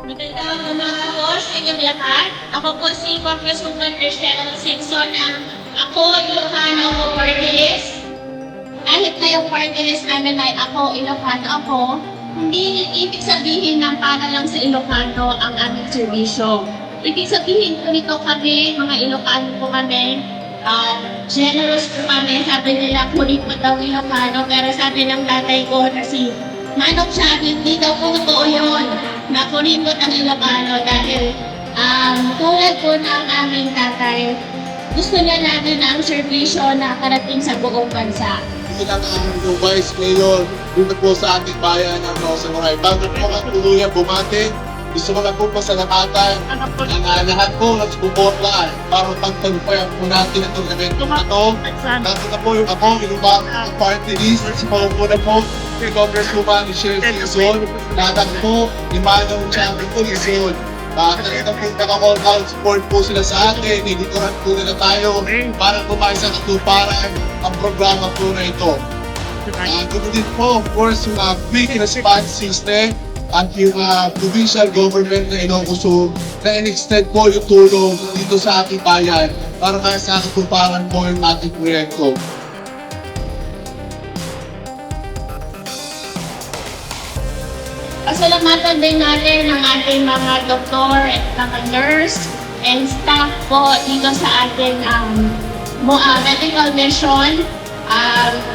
Magandang umaga po sa inyong lahat. Ako po si Congresswoman Rochelle Simpson. Ako, Ilocano Party List. Kahit na yung party list namin ay ako, Ilocano ako, hindi ibig sabihin na para lang sa Ilocano ang aming serbisyo. Ibig sabihin po nito kami, mga Ilocano po kami, generous po kami. Sabi nila, kulit mo daw Ilocano, pero sabi ng tatay ko na si Manong siya, hindi daw po totoo yun. Nakulibot ang Ilocano dahil tulad po ng aming tatay, gusto niya natin ang servisyo na karating sa buong bansa. Bilang ang Vice Mayor dito po sa ating bayan ng Rosa Moray. Bago po ang tuluyan bumati, gusto ko lang po pasalamatan ang lahat po ng suporta para pagtagumpayan po natin itong evento na ito. Bago na po yung ako, inubang ang party list, si Paumuna po, si Congresswoman Michelle Quezon, lahat po, ni Manong Champion po Quezon. Talagang po naka-call out support po sila sa atin, hinituran po nila tayo para kumain sa katuparan ang programa po na ito. Ganoon din po, of course, yung quick response system at yung provincial government na Ilocos na in-extend po yung tulong dito sa ating bayan para kaya sa katuparan po yung ating proyekto. Pasalamatan din natin ang ating mga doktor at mga nurse and staff po dito sa ating medical mission.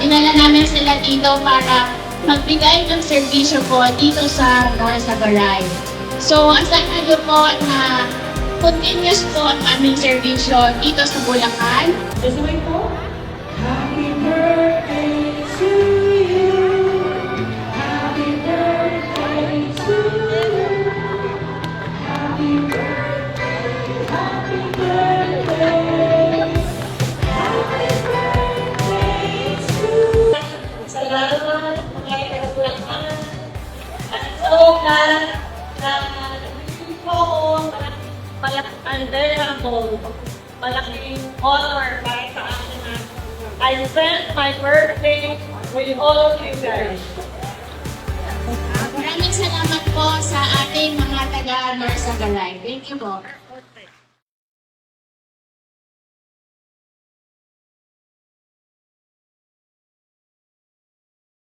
Dinala namin sila dito para magbigay ng serbisyo po dito sa North Sagaray. So, asahan nyo po na continuous po ang aming serbisyo dito sa Bulacan. Desuin po. Happy birthday to you. Happy birthday to you. Happy birthday. Happy birthday. Happy birthday to you. Salamat, mga Bulacan. At so, malaking honor para sa akin. I spent my birthday with all of you guys. Maraming salamat po sa ating mga taga-North Sagaray. Thank you po.